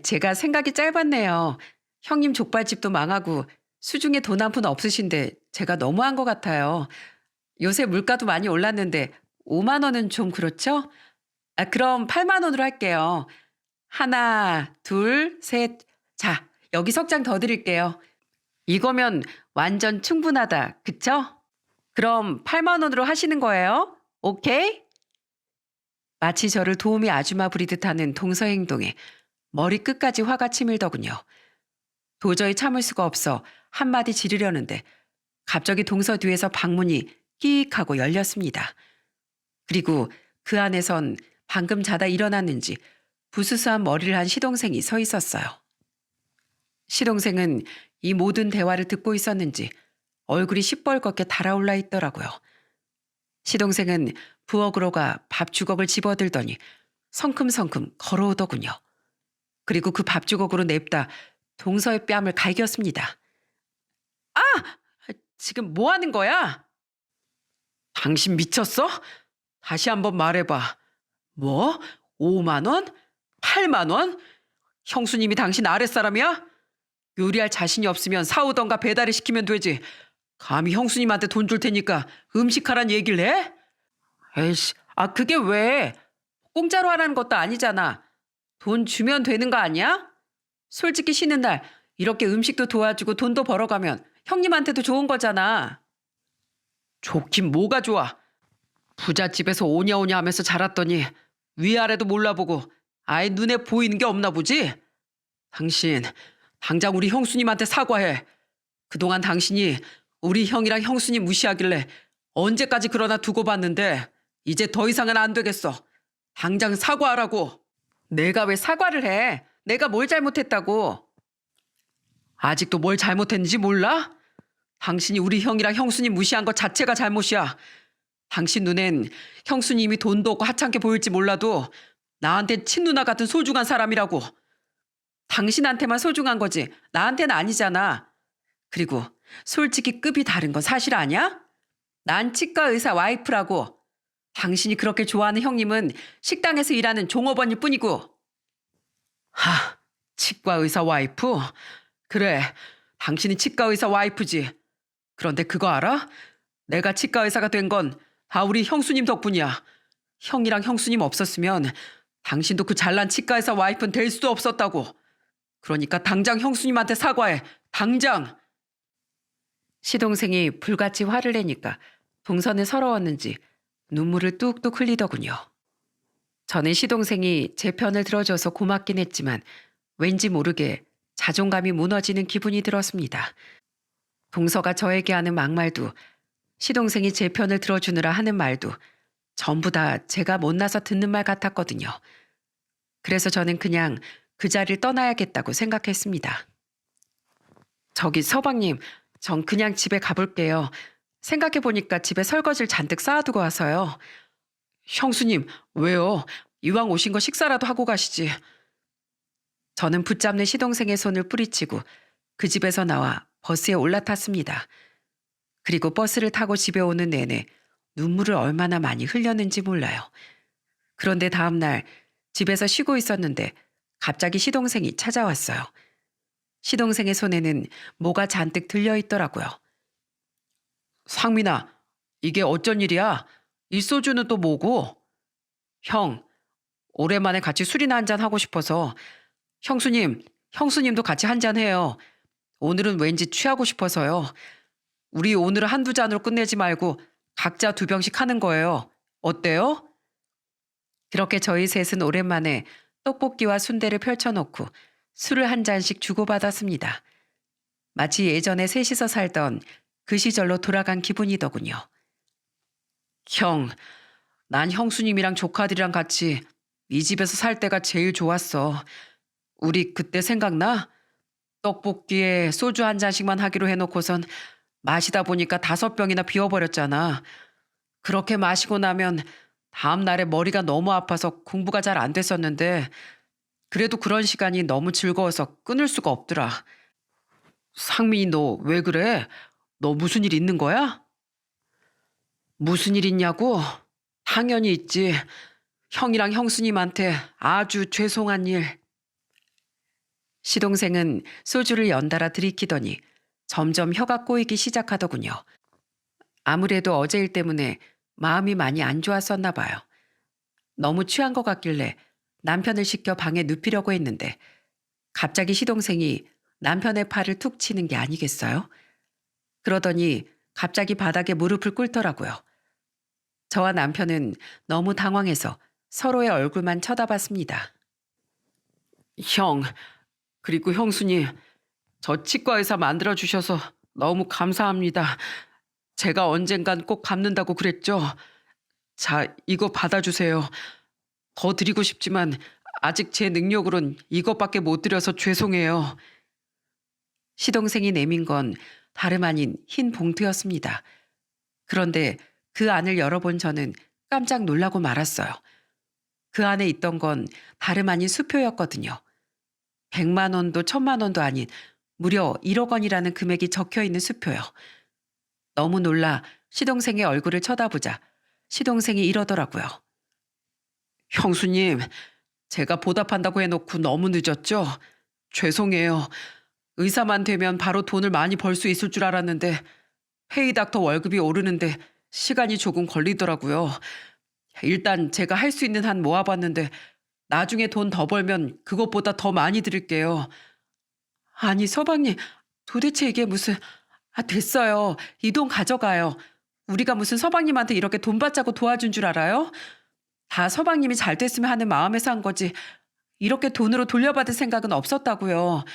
제가 생각이 짧았네요. 형님 족발집도 망하고 수중에 돈 한 푼 없으신데 제가 너무한 것 같아요. 요새 물가도 많이 올랐는데 5만 원은 좀 그렇죠? 아, 그럼 8만 원으로 할게요. 하나, 둘, 셋. 자, 여기 석 장 더 드릴게요. 이거면 완전 충분하다. 그쵸? 그럼 8만 원으로 하시는 거예요? 오케이? 마치 저를 도우미 아줌마 부리듯 하는 동서 행동에 머리 끝까지 화가 치밀더군요. 도저히 참을 수가 없어 한마디 지르려는데 갑자기 동서 뒤에서 방문이 끼익 하고 열렸습니다. 그리고 그 안에선 방금 자다 일어났는지 부스스한 머리를 한 시동생이 서 있었어요. 시동생은 이 모든 대화를 듣고 있었는지 얼굴이 시뻘겋게 달아올라 있더라고요. 시동생은 부엌으로 가 밥 주걱을 집어들더니 성큼성큼 걸어오더군요. 그리고 그 밥 주걱으로 냅다 동서의 뺨을 갈겼습니다. 아! 지금 뭐 하는 거야? 당신 미쳤어? 다시 한번 말해봐. 뭐? 5만 원? 8만 원? 형수님이 당신 아랫사람이야? 요리할 자신이 없으면 사오던가 배달을 시키면 되지. 감히 형수님한테 돈 줄 테니까 음식하란 얘기를 해? 에이씨, 아 그게 왜? 공짜로 하라는 것도 아니잖아. 돈 주면 되는 거 아니야? 솔직히 쉬는 날 이렇게 음식도 도와주고 돈도 벌어가면 형님한테도 좋은 거잖아. 좋긴 뭐가 좋아. 부잣집에서 오냐오냐 하면서 자랐더니 위아래도 몰라보고 아예 눈에 보이는 게 없나 보지? 당신, 당장 우리 형수님한테 사과해. 그동안 당신이 우리 형이랑 형수님 무시하길래 언제까지 그러나 두고 봤는데 이제 더 이상은 안 되겠어. 당장 사과하라고. 내가 왜 사과를 해? 내가 뭘 잘못했다고? 아직도 뭘 잘못했는지 몰라? 당신이 우리 형이랑 형수님 무시한 것 자체가 잘못이야. 당신 눈엔 형수님이 돈도 없고 하찮게 보일지 몰라도 나한텐 친누나 같은 소중한 사람이라고. 당신한테만 소중한 거지 나한테는 아니잖아. 그리고 솔직히 급이 다른 건 사실 아니야? 난 치과 의사 와이프라고. 당신이 그렇게 좋아하는 형님은 식당에서 일하는 종업원일 뿐이고. 하, 치과 의사 와이프? 그래, 당신이 치과 의사 와이프지. 그런데 그거 알아? 내가 치과 의사가 된 건 다 우리 형수님 덕분이야. 형이랑 형수님 없었으면 당신도 그 잘난 치과 의사 와이프는 될 수도 없었다고. 그러니까 당장 형수님한테 사과해. 당장. 시동생이 불같이 화를 내니까 동선을 서러웠는지 눈물을 뚝뚝 흘리더군요. 저는 시동생이 제 편을 들어줘서 고맙긴 했지만 왠지 모르게 자존감이 무너지는 기분이 들었습니다. 동서가 저에게 하는 막말도 시동생이 제 편을 들어주느라 하는 말도 전부 다 제가 못나서 듣는 말 같았거든요. 그래서 저는 그냥 그 자리를 떠나야겠다고 생각했습니다. 저기 서방님, 전 그냥 집에 가볼게요. 생각해보니까 집에 설거지를 잔뜩 쌓아두고 와서요. 형수님, 왜요? 이왕 오신 거 식사라도 하고 가시지. 저는 붙잡는 시동생의 손을 뿌리치고 그 집에서 나와 버스에 올라탔습니다. 그리고 버스를 타고 집에 오는 내내 눈물을 얼마나 많이 흘렸는지 몰라요. 그런데 다음 날 집에서 쉬고 있었는데 갑자기 시동생이 찾아왔어요. 시동생의 손에는 뭐가 잔뜩 들려있더라고요. 상민아, 이게 어쩐 일이야? 이 소주는 또 뭐고? 형, 오랜만에 같이 술이나 한잔 하고 싶어서. 형수님도 같이 한잔 해요. 오늘은 왠지 취하고 싶어서요. 우리 오늘은 한두 잔으로 끝내지 말고 각자 2병씩 하는 거예요. 어때요? 그렇게 저희 셋은 오랜만에 떡볶이와 순대를 펼쳐놓고 술을 한 잔씩 주고받았습니다. 마치 예전에 셋이서 살던 그 시절로 돌아간 기분이더군요. 형, 난 형수님이랑 조카들이랑 같이 이 집에서 살 때가 제일 좋았어. 우리 그때 생각나? 떡볶이에 소주 한 잔씩만 하기로 해놓고선 마시다 보니까 5병이나 비워버렸잖아. 그렇게 마시고 나면 다음 날에 머리가 너무 아파서 공부가 잘 안 됐었는데 그래도 그런 시간이 너무 즐거워서 끊을 수가 없더라. 상민이 너 왜 그래? 너 무슨 일 있는 거야? 무슨 일 있냐고? 당연히 있지. 형이랑 형수님한테 아주 죄송한 일. 시동생은 소주를 연달아 들이키더니 점점 혀가 꼬이기 시작하더군요. 아무래도 어제 일 때문에 마음이 많이 안 좋았었나 봐요. 너무 취한 것 같길래 남편을 시켜 방에 눕히려고 했는데 갑자기 시동생이 남편의 팔을 툭 치는 게 아니겠어요? 그러더니 갑자기 바닥에 무릎을 꿇더라고요. 저와 남편은 너무 당황해서 서로의 얼굴만 쳐다봤습니다. 형, 그리고 형수님, 저 치과 의사 만들어주셔서 너무 감사합니다. 제가 언젠간 꼭 갚는다고 그랬죠? 자, 이거 받아주세요. 더 드리고 싶지만 아직 제 능력으론 이것밖에 못 드려서 죄송해요. 시동생이 내민 건 다름 아닌 흰 봉투였습니다. 그런데 그 안을 열어본 저는 깜짝 놀라고 말았어요. 그 안에 있던 건 다름 아닌 수표였거든요. 100만 원도 1000만 원도 아닌 무려 1억 원이라는 금액이 적혀 있는 수표요. 너무 놀라 시동생의 얼굴을 쳐다보자 시동생이 이러더라고요. 형수님, 제가 보답한다고 해놓고 너무 늦었죠? 죄송해요. 의사만 되면 바로 돈을 많이 벌 수 있을 줄 알았는데 헤이닥터 월급이 오르는데 시간이 조금 걸리더라고요. 일단 제가 할 수 있는 한 모아봤는데 나중에 돈 더 벌면 그것보다 더 많이 드릴게요. 아니, 서방님, 도대체 이게 무슨, 됐어요. 이 돈 가져가요. 우리가 무슨 서방님한테 이렇게 돈 받자고 도와준 줄 알아요? 다 서방님이 잘 됐으면 하는 마음에서 한 거지. 이렇게 돈으로 돌려받을 생각은 없었다고요.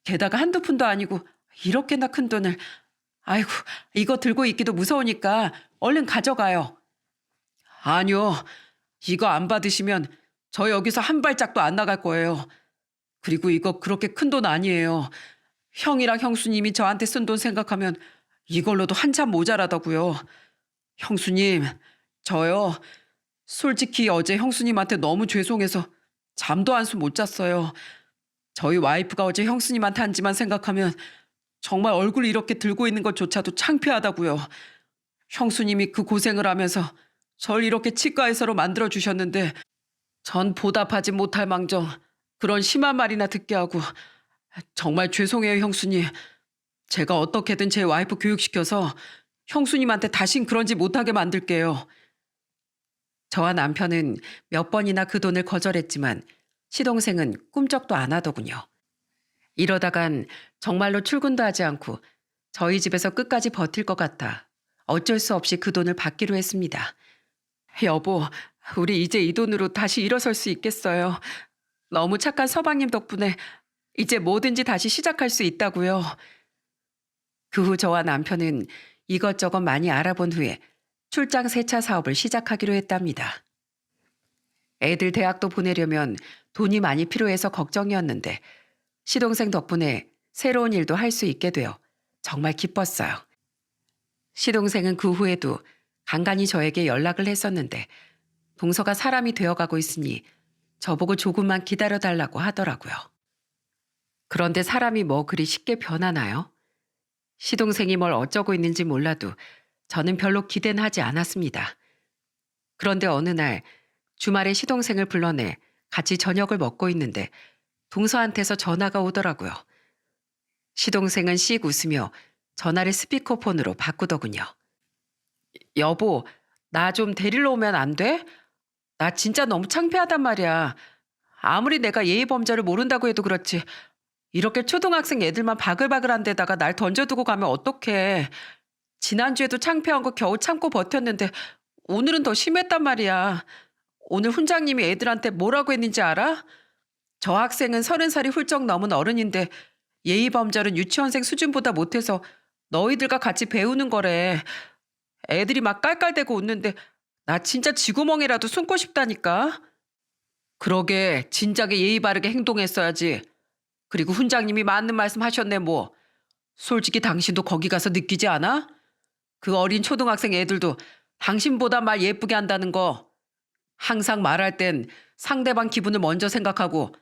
게다가 한두 푼도 아니고 이렇게나 큰 돈을. 아이고, 이거 들고 있기도 무서우니까 얼른 가져가요. 아니요. 이거 안 받으시면 저 여기서 한 발짝도 안 나갈 거예요. 그리고 이거 그렇게 큰 돈 아니에요. 형이랑 형수님이 저한테 쓴 돈 생각하면 이걸로도 한참 모자라다고요. 형수님, 저요. 솔직히 어제 형수님한테 너무 죄송해서 잠도 한숨 못 잤어요. 저희 와이프가 어제 형수님한테 한 지만 생각하면 정말 얼굴 이렇게 들고 있는 것조차도 창피하다고요. 형수님이 그 고생을 하면서 절 이렇게 치과의사로 만들어주셨는데 전 보답하지 못할 망정 그런 심한 말이나 듣게 하고 정말 죄송해요, 형수님. 제가 어떻게든 제 와이프 교육시켜서 형수님한테 다신 그런 짓 못하게 만들게요. 저와 남편은 몇 번이나 그 돈을 거절했지만 시동생은 꿈쩍도 안 하더군요. 이러다간 정말로 출근도 하지 않고 저희 집에서 끝까지 버틸 것 같아 어쩔 수 없이 그 돈을 받기로 했습니다. 여보, 우리 이제 이 돈으로 다시 일어설 수 있겠어요. 너무 착한 서방님 덕분에 이제 뭐든지 다시 시작할 수 있다고요. 그 후 저와 남편은 이것저것 많이 알아본 후에 출장 세차 사업을 시작하기로 했답니다. 애들 대학도 보내려면 돈이 많이 필요해서 걱정이었는데 시동생 덕분에 새로운 일도 할 수 있게 되어 정말 기뻤어요. 시동생은 그 후에도 간간히 저에게 연락을 했었는데 동서가 사람이 되어가고 있으니 저보고 조금만 기다려달라고 하더라고요. 그런데 사람이 뭐 그리 쉽게 변하나요? 시동생이 뭘 어쩌고 있는지 몰라도 저는 별로 기대는 하지 않았습니다. 그런데 어느 날 주말에 시동생을 불러내 같이 저녁을 먹고 있는데 동서한테서 전화가 오더라고요. 시동생은 씩 웃으며 전화를 스피커폰으로 바꾸더군요. 여보, 나 좀 데리러 오면 안 돼? 나 진짜 너무 창피하단 말이야. 아무리 내가 예의 범절을 모른다고 해도 그렇지. 이렇게 초등학생 애들만 바글바글한 데다가 날 던져두고 가면 어떡해. 지난주에도 창피한 거 겨우 참고 버텼는데 오늘은 더 심했단 말이야. 오늘 훈장님이 애들한테 뭐라고 했는지 알아? 저 학생은 30살이 훌쩍 넘은 어른인데 예의 범절은 유치원생 수준보다 못해서 너희들과 같이 배우는 거래. 애들이 막 깔깔대고 웃는데 나 진짜 쥐구멍이라도 숨고 싶다니까. 그러게 진작에 예의 바르게 행동했어야지. 그리고 훈장님이 맞는 말씀 하셨네 뭐. 솔직히 당신도 거기 가서 느끼지 않아? 그 어린 초등학생 애들도 당신보다 말 예쁘게 한다는 거. 항상 말할 땐 상대방 기분을 먼저 생각하고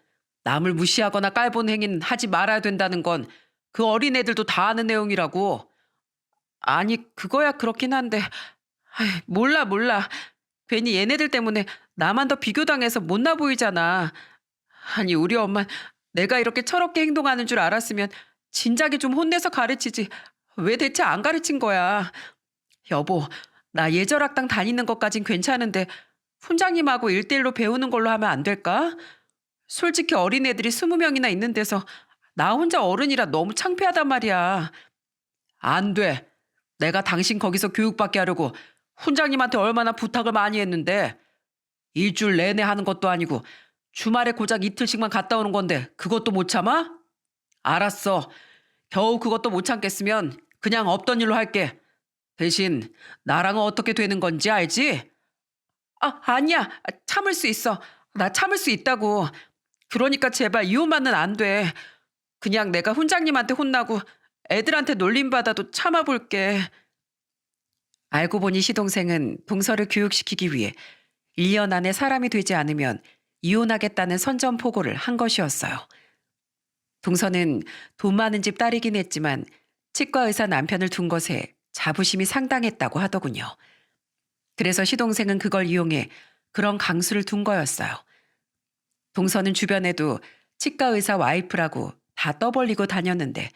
남을 무시하거나 깔보는 행위는 하지 말아야 된다는 건 그 어린 애들도 다 아는 내용이라고. 아니 그거야 그렇긴 한데 몰라. 괜히 얘네들 때문에 나만 더 비교당해서 못나 보이잖아. 아니 우리 엄마 내가 이렇게 철없게 행동하는 줄 알았으면 진작에 좀 혼내서 가르치지. 왜 대체 안 가르친 거야. 여보, 나 예절학당 다니는 것까진 괜찮은데 훈장님하고 1대1로 배우는 걸로 하면 안 될까? 솔직히 어린애들이 20명이나 있는 데서 나 혼자 어른이라 너무 창피하단 말이야. 안 돼. 내가 당신 거기서 교육받게 하려고 훈장님한테 얼마나 부탁을 많이 했는데 일주일 내내 하는 것도 아니고 주말에 고작 이틀씩만 갔다 오는 건데 그것도 못 참아? 알았어. 겨우 그것도 못 참겠으면 그냥 없던 일로 할게. 대신 나랑은 어떻게 되는 건지 알지? 아니야. 참을 수 있어. 나 참을 수 있다고. 그러니까 제발 이혼만은 안 돼. 그냥 내가 훈장님한테 혼나고 애들한테 놀림받아도 참아볼게. 알고 보니 시동생은 동서를 교육시키기 위해 1년 안에 사람이 되지 않으면 이혼하겠다는 선전포고를 한 것이었어요. 동서는 돈 많은 집 딸이긴 했지만 치과 의사 남편을 둔 것에 자부심이 상당했다고 하더군요. 그래서 시동생은 그걸 이용해 그런 강수를 둔 거였어요. 동서는 주변에도 치과 의사 와이프라고 다 떠벌리고 다녔는데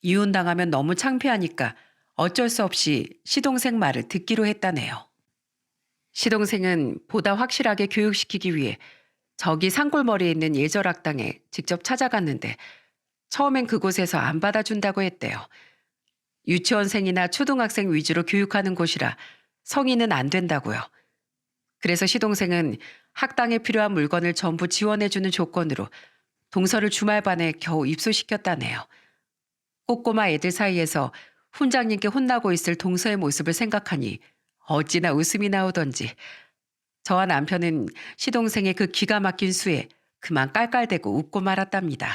이혼당하면 너무 창피하니까 어쩔 수 없이 시동생 말을 듣기로 했다네요. 시동생은 보다 확실하게 교육시키기 위해 저기 산골머리에 있는 예절학당에 직접 찾아갔는데 처음엔 그곳에서 안 받아준다고 했대요. 유치원생이나 초등학생 위주로 교육하는 곳이라 성인은 안 된다고요. 그래서 시동생은 학당에 필요한 물건을 전부 지원해주는 조건으로 동서를 주말반에 겨우 입소시켰다네요. 꼬꼬마 애들 사이에서 훈장님께 혼나고 있을 동서의 모습을 생각하니 어찌나 웃음이 나오던지 저와 남편은 시동생의 그 기가 막힌 수에 그만 깔깔대고 웃고 말았답니다.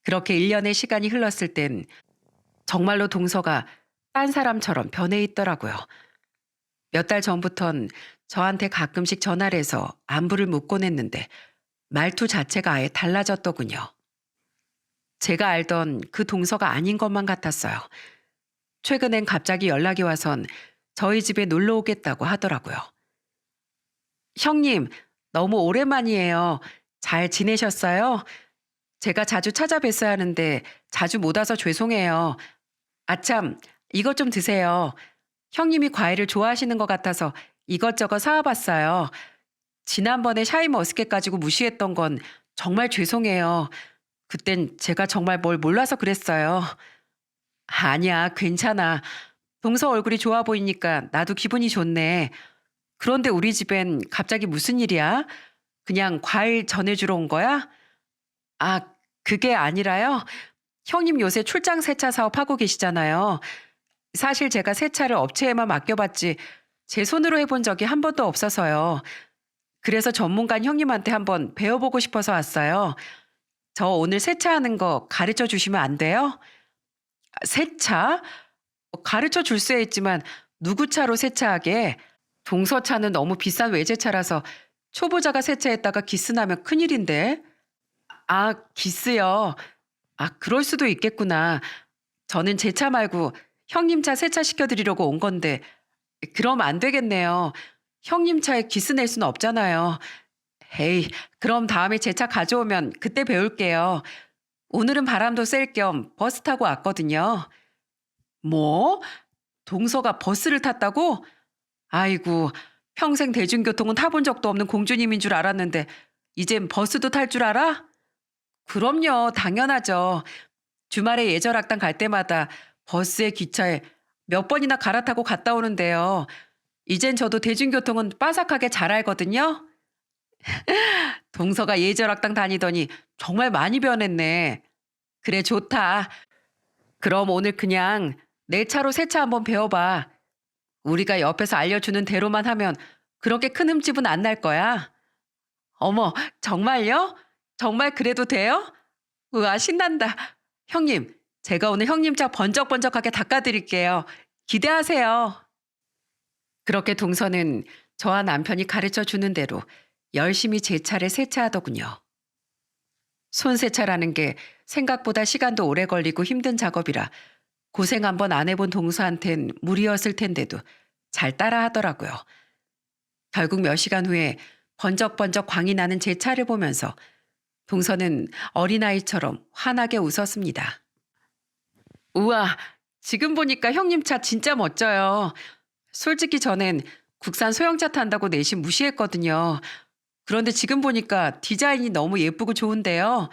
그렇게 1년의 시간이 흘렀을 땐 정말로 동서가 딴 사람처럼 변해 있더라고요. 몇 달 전부턴 저한테 가끔씩 전화를 해서 안부를 묻곤 했는데 말투 자체가 아예 달라졌더군요. 제가 알던 그 동서가 아닌 것만 같았어요. 최근엔 갑자기 연락이 와선 저희 집에 놀러 오겠다고 하더라고요. 형님, 너무 오랜만이에요. 잘 지내셨어요? 제가 자주 찾아뵀어야 하는데 자주 못 와서 죄송해요. 아참, 이것 좀 드세요. 형님이 과일을 좋아하시는 것 같아서 이것저것 사와봤어요. 지난번에 샤인머스켓 가지고 무시했던 건 정말 죄송해요. 그땐 제가 정말 뭘 몰라서 그랬어요. 아니야, 괜찮아. 동서 얼굴이 좋아 보이니까 나도 기분이 좋네. 그런데 우리 집엔 갑자기 무슨 일이야? 그냥 과일 전해주러 온 거야? 아, 그게 아니라요. 형님 요새 출장 세차 사업 하고 계시잖아요. 사실 제가 세차를 업체에만 맡겨봤지 제 손으로 해본 적이 한 번도 없어서요. 그래서 전문가인 형님한테 한번 배워보고 싶어서 왔어요. 저 오늘 세차하는 거 가르쳐 주시면 안 돼요? 세차? 가르쳐 줄 수야 있지만 누구 차로 세차하게? 동서차는 너무 비싼 외제차라서 초보자가 세차했다가 기스 나면 큰일인데. 아, 기스요. 아, 그럴 수도 있겠구나. 저는 제 차 말고 형님 차 세차시켜드리려고 온 건데 그럼 안 되겠네요. 형님 차에 기스 낼 수는 없잖아요. 에이, 그럼 다음에 제 차 가져오면 그때 배울게요. 오늘은 바람도 쐴 겸 버스 타고 왔거든요. 뭐? 동서가 버스를 탔다고? 아이고, 평생 대중교통은 타본 적도 없는 공주님인 줄 알았는데 이젠 버스도 탈 줄 알아? 그럼요, 당연하죠. 주말에 예절학당 갈 때마다 버스에 기차에 몇 번이나 갈아타고 갔다 오는데요. 이젠 저도 대중교통은 빠삭하게 잘 알거든요. 동서가 예절학당 다니더니 정말 많이 변했네. 그래, 좋다. 그럼 오늘 그냥 내 차로 세차 한번 배워봐. 우리가 옆에서 알려주는 대로만 하면 그렇게 큰 흠집은 안 날 거야. 어머, 정말요? 정말 그래도 돼요? 우와, 신난다. 형님, 제가 오늘 형님 차 번쩍번쩍하게 닦아드릴게요. 기대하세요. 그렇게 동서는 저와 남편이 가르쳐 주는 대로 열심히 제 차를 세차하더군요. 손세차라는 게 생각보다 시간도 오래 걸리고 힘든 작업이라 고생 한번 안 해본 동서한텐 무리였을 텐데도 잘 따라 하더라고요. 결국 몇 시간 후에 번쩍번쩍 광이 나는 제 차를 보면서 동서는 어린아이처럼 환하게 웃었습니다. 우와, 지금 보니까 형님 차 진짜 멋져요. 솔직히 전엔 국산 소형차 탄다고 내심 무시했거든요. 그런데 지금 보니까 디자인이 너무 예쁘고 좋은데요.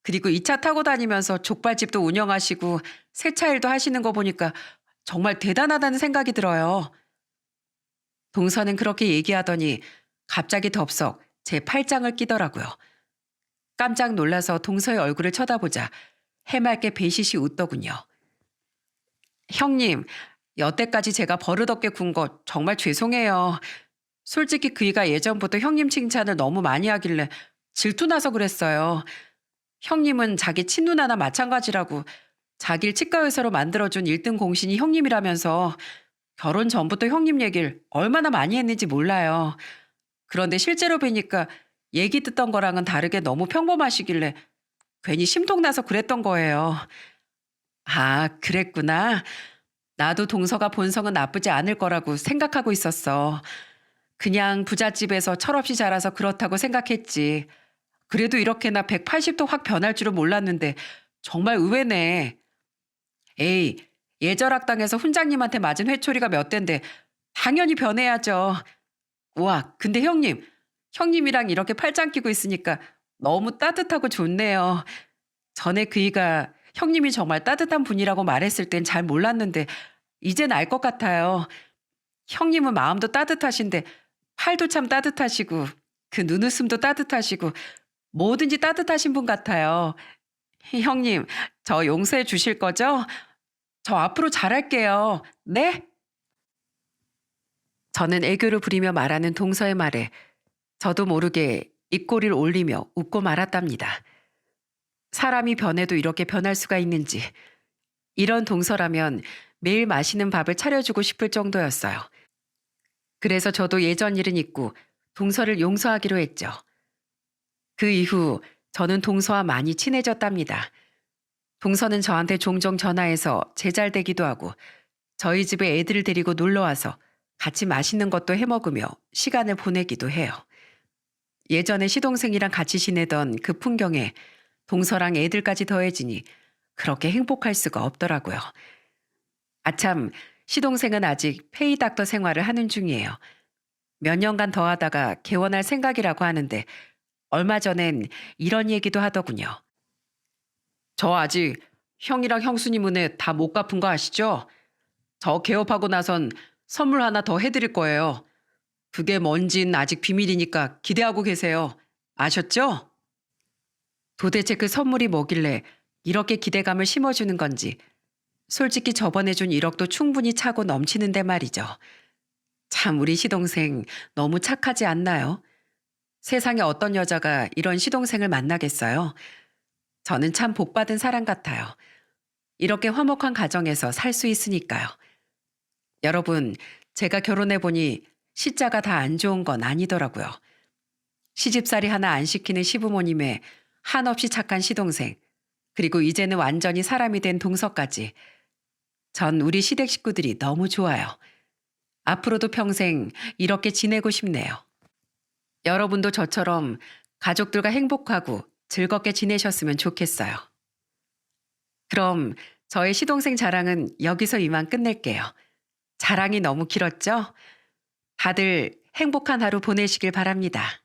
그리고 이 차 타고 다니면서 족발집도 운영하시고 세차 일도 하시는 거 보니까 정말 대단하다는 생각이 들어요. 동서는 그렇게 얘기하더니 갑자기 덥석 제 팔짱을 끼더라고요. 깜짝 놀라서 동서의 얼굴을 쳐다보자 해맑게 배시시 웃더군요. 형님, 여태까지 제가 버릇없게 군 거 정말 죄송해요. 솔직히 그이가 예전부터 형님 칭찬을 너무 많이 하길래 질투나서 그랬어요. 형님은 자기 친누나나 마찬가지라고 자기를 치과의사로 만들어준 1등 공신이 형님이라면서 결혼 전부터 형님 얘기를 얼마나 많이 했는지 몰라요. 그런데 실제로 뵈니까 얘기 듣던 거랑은 다르게 너무 평범하시길래 괜히 심통나서 그랬던 거예요. 아, 그랬구나. 나도 동서가 본성은 나쁘지 않을 거라고 생각하고 있었어. 그냥 부잣집에서 철없이 자라서 그렇다고 생각했지. 그래도 이렇게나 180도 확 변할 줄은 몰랐는데 정말 의외네. 에이, 예절학당에서 훈장님한테 맞은 회초리가 몇 대인데 당연히 변해야죠. 우와, 근데 형님이랑 이렇게 팔짱 끼고 있으니까 너무 따뜻하고 좋네요. 전에 그이가 형님이 정말 따뜻한 분이라고 말했을 땐 잘 몰랐는데 이젠 알 것 같아요. 형님은 마음도 따뜻하신데 팔도 참 따뜻하시고 그 눈웃음도 따뜻하시고 뭐든지 따뜻하신 분 같아요. 형님, 저 용서해 주실 거죠? 저 앞으로 잘할게요. 네? 저는 애교를 부리며 말하는 동서의 말에 저도 모르게 입꼬리를 올리며 웃고 말았답니다. 사람이 변해도 이렇게 변할 수가 있는지. 이런 동서라면 매일 맛있는 밥을 차려주고 싶을 정도였어요. 그래서 저도 예전 일은 잊고 동서를 용서하기로 했죠. 그 이후 저는 동서와 많이 친해졌답니다. 동서는 저한테 종종 전화해서 제잘되기도 하고 저희 집에 애들을 데리고 놀러와서 같이 맛있는 것도 해먹으며 시간을 보내기도 해요. 예전에 시동생이랑 같이 지내던 그 풍경에 동서랑 애들까지 더해지니 그렇게 행복할 수가 없더라고요. 아참, 시동생은 아직 페이닥터 생활을 하는 중이에요. 몇 년간 더 하다가 개원할 생각이라고 하는데 얼마 전엔 이런 얘기도 하더군요. 저 아직 형이랑 형수님 은혜 다 못 갚은 거 아시죠? 저 개업하고 나선 선물 하나 더 해드릴 거예요. 그게 뭔진 아직 비밀이니까 기대하고 계세요. 아셨죠? 도대체 그 선물이 뭐길래 이렇게 기대감을 심어주는 건지 솔직히 저번에 준 1억도 충분히 차고 넘치는데 말이죠. 참 우리 시동생 너무 착하지 않나요? 세상에 어떤 여자가 이런 시동생을 만나겠어요? 저는 참 복받은 사람 같아요. 이렇게 화목한 가정에서 살 수 있으니까요. 여러분, 제가 결혼해보니 시자가 다 안 좋은 건 아니더라고요. 시집살이 하나 안 시키는 시부모님의 한없이 착한 시동생, 그리고 이제는 완전히 사람이 된 동서까지. 전 우리 시댁 식구들이 너무 좋아요. 앞으로도 평생 이렇게 지내고 싶네요. 여러분도 저처럼 가족들과 행복하고 즐겁게 지내셨으면 좋겠어요. 그럼 저의 시동생 자랑은 여기서 이만 끝낼게요. 자랑이 너무 길었죠? 다들 행복한 하루 보내시길 바랍니다.